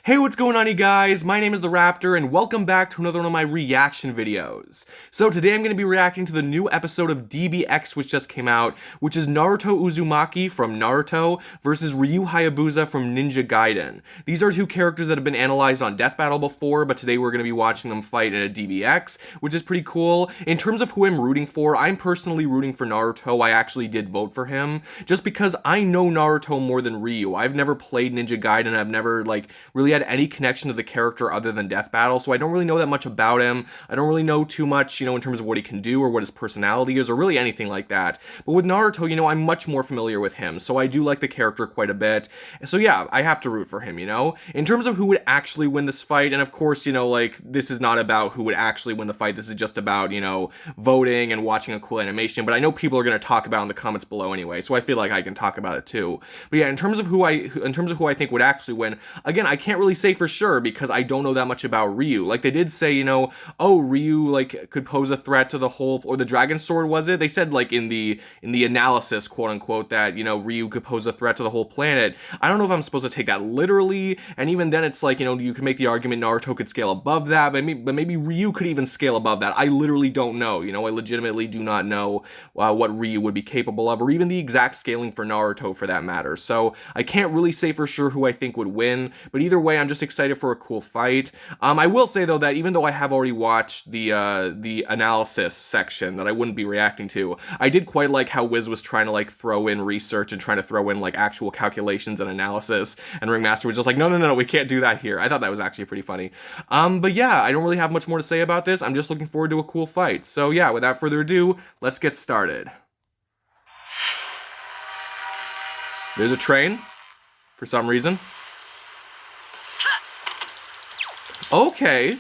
Hey, what's going on, you guys? My name is the Raptor, and welcome back to another one of my reaction videos. So today I'm going to be reacting to the new episode of DBX which just came out, which is Naruto Uzumaki from Naruto versus Ryu Hayabusa from Ninja Gaiden. These are two characters that have been analyzed on Death Battle before, but today we're going to be watching them fight in a DBX, which is pretty cool. In terms of who I'm rooting for, I'm personally rooting for Naruto. I actually did vote for him, just because I know Naruto more than Ryu. I've never played Ninja Gaiden, I've never, really had any connection to the character other than Death Battle, so I don't really know that much about him. I don't really know too much, in terms of what he can do or what his personality is or really anything like that. But with Naruto, I'm much more familiar with him, so I do like the character quite a bit. So yeah, I have to root for him, In terms of who would actually win this fight, and of course, this is not about who would actually win the fight, this is just about, voting and watching a cool animation, but I know people are going to talk about it in the comments below anyway, so I feel like I can talk about it too. But yeah, in terms of who I think would actually win, again, I can't really say for sure because I don't know that much about Ryu. Like, they did say, oh, Ryu, could pose a threat to the whole, or the Dragon Sword, was it? They said, in the analysis, quote unquote, that, Ryu could pose a threat to the whole planet. I don't know if I'm supposed to take that literally, and even then it's like, you can make the argument Naruto could scale above that, but maybe Ryu could even scale above that. I literally don't know, I legitimately do not know what Ryu would be capable of, or even the exact scaling for Naruto for that matter. So I can't really say for sure who I think would win, but either way, I'm just excited for a cool fight. I will say though that even though I have already watched the analysis section that I wouldn't be reacting to, I did quite like how Wiz was trying to throw in research and trying to throw in actual calculations and analysis, and Ringmaster was just like, no, we can't do that here. I thought that was actually pretty funny. But yeah, I don't really have much more to say about this. I'm just looking forward to a cool fight. So yeah, without further ado, let's get started. There's a train, for some reason. Okay.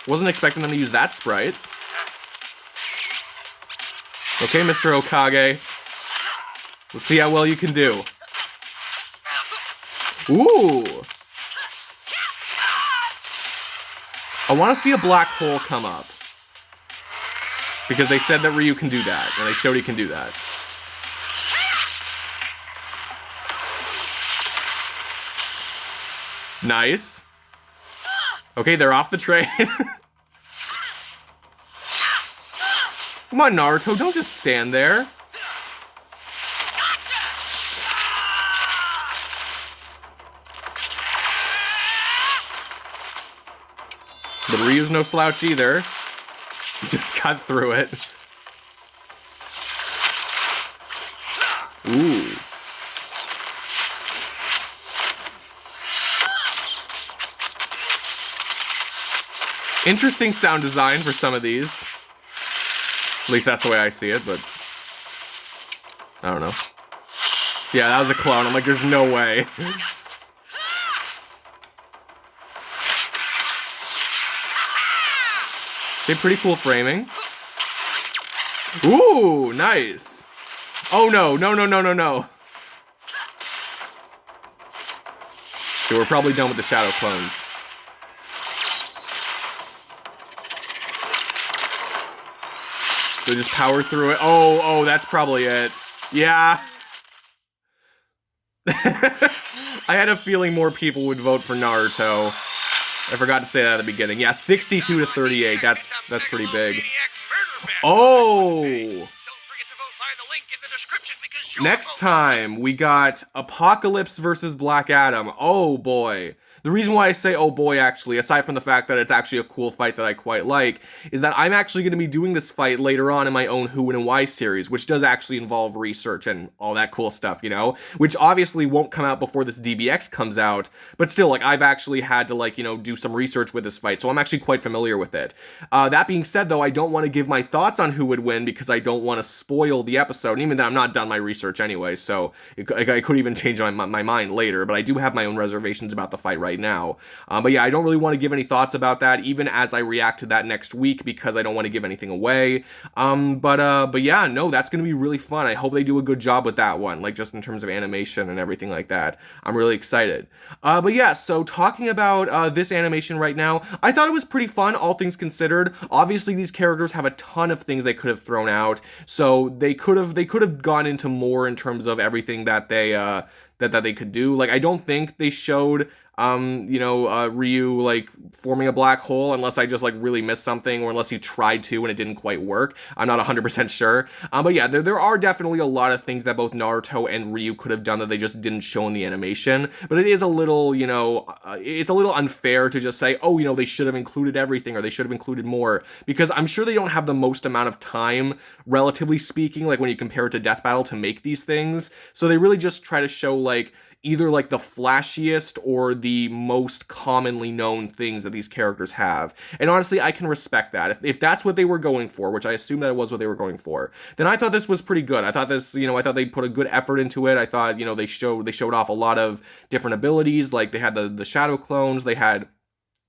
Wasn't expecting them to use that sprite. Okay, Mr. Okage. Let's see how well you can do. Ooh! I want to see a black hole come up. Because they said that Ryu can do that, and they showed he can do that. Nice. Okay, they're off the train. Come on, Naruto, don't just stand there. But Ryu's no slouch either. He just got through it. Ooh. Interesting sound design for some of these. At least that's the way I see it, but I don't know. Yeah, that was a clone. I'm like, there's no way. Okay, pretty cool framing. Ooh, nice. Oh no. Okay, we're probably done with the shadow clones. So just power through it. Oh, that's probably it. Yeah. I had a feeling more people would vote for Naruto. I forgot to say that at the beginning. Yeah, 62 to 38. That's pretty big. Oh. Next time we got Apocalypse versus Black Adam. Oh boy. The reason why I say oh boy, actually, aside from the fact that it's actually a cool fight that I quite like, is that I'm actually going to be doing this fight later on in my own Who and Why series, which does actually involve research and all that cool stuff, which obviously won't come out before this DBX comes out, but still, I've actually had to, do some research with this fight, so I'm actually quite familiar with it. That being said, though, I don't want to give my thoughts on who would win because I don't want to spoil the episode, and even though I'm not done my research anyway, so I could even change my mind later, but I do have my own reservations about the fight right now. But yeah, I don't really want to give any thoughts about that, even as I react to that next week, because I don't want to give anything away. But yeah, no, that's going to be really fun. I hope they do a good job with that one, just in terms of animation and everything like that. I'm really excited. But yeah, so talking about this animation right now, I thought it was pretty fun, all things considered. Obviously, these characters have a ton of things they could have thrown out, so they could have gone into more in terms of everything that they that they could do. I don't think they showed Ryu like forming a black hole, unless I just like really missed something, or unless he tried to and it didn't quite work. I'm not 100% sure. But yeah, there are definitely a lot of things that both Naruto and Ryu could have done that they just didn't show in the animation. But it is a little, it's a little unfair to just say, oh, they should have included everything, or they should have included more, because I'm sure they don't have the most amount of time, relatively speaking, like when you compare it to Death Battle, to make these things. So they really just try to show like either like the flashiest or the most commonly known things that these characters have. And honestly, I can respect that. If that's what they were going for, which I assume that it was what they were going for, then I thought this was pretty good. I thought this, I thought they put a good effort into it. I thought, they showed off a lot of different abilities. Like they had the shadow clones, they had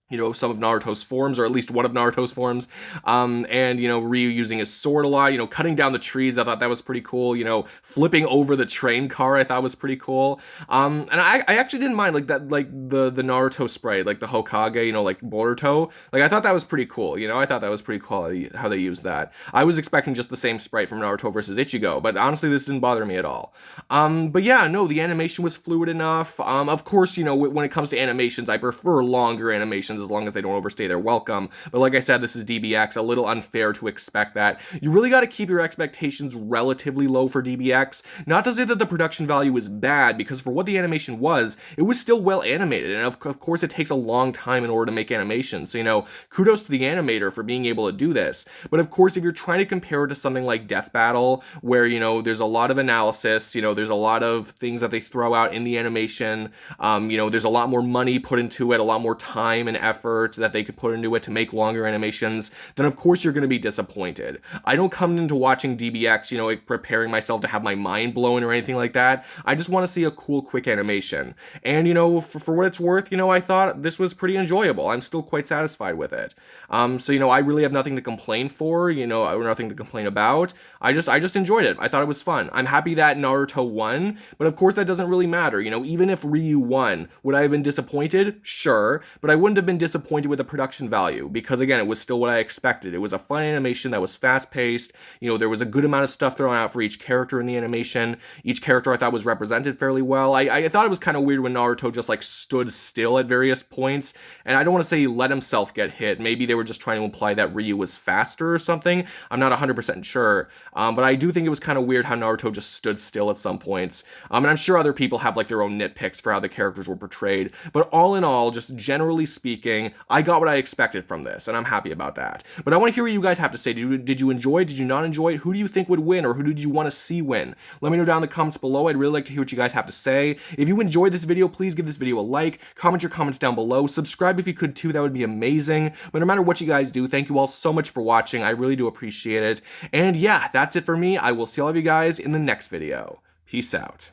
some of Naruto's forms, or at least one of Naruto's forms, and, Ryu using his sword a lot, cutting down the trees, I thought that was pretty cool, flipping over the train car, I thought was pretty cool, and I actually didn't mind, like, that, like, the Naruto sprite, like, the Hokage, like, Boruto, like, I thought that was pretty cool, I thought that was pretty cool how they used that. I was expecting just the same sprite from Naruto versus Ichigo, but honestly, this didn't bother me at all. But yeah, no, the animation was fluid enough. Of course, when it comes to animations, I prefer longer animations, as long as they don't overstay their welcome. But like I said, this is DBX, a little unfair to expect that. You really got to keep your expectations relatively low for DBX. Not to say that the production value is bad, because for what the animation was, it was still well animated, and of course it takes a long time in order to make animations. So, kudos to the animator for being able to do this. But of course, if you're trying to compare it to something like Death Battle, where, there's a lot of analysis, there's a lot of things that they throw out in the animation, there's a lot more money put into it, a lot more time and effort that they could put into it to make longer animations, then of course you're going to be disappointed. I don't come into watching DBX, like preparing myself to have my mind blown or anything like that. I just want to see a cool, quick animation. And, for what it's worth, I thought this was pretty enjoyable. I'm still quite satisfied with it. So, I really have nothing to complain for, or nothing to complain about. I just enjoyed it. I thought it was fun. I'm happy that Naruto won, but of course that doesn't really matter. Even if Ryu won, would I have been disappointed? Sure, but I wouldn't have been disappointed with the production value, because again, it was still what I expected. It was a fun animation that was fast-paced. There was a good amount of stuff thrown out for each character in the animation. Each character I thought was represented fairly well. I thought it was kind of weird when Naruto just like stood still at various points, and I don't want to say he let himself get hit. Maybe they were just trying to imply that Ryu was faster or something. I'm not 100% sure, but I do think it was kind of weird how Naruto just stood still at some points. And I'm sure other people have like their own nitpicks for how the characters were portrayed, but all in all, just generally speaking, I got what I expected from this, and I'm happy about that. But I want to hear what you guys have to say. Did you enjoy it? Did you not enjoy it? Who do you think would win, or who did you want to see win? Let me know down in the comments below. I'd really like to hear what you guys have to say. If you enjoyed this video, please give this video a like, comment your comments down below, subscribe if you could too, that would be amazing. But no matter what you guys do, thank you all so much for watching. I really do appreciate it. And yeah, that's it for me. I will see all of you guys in the next video. Peace out.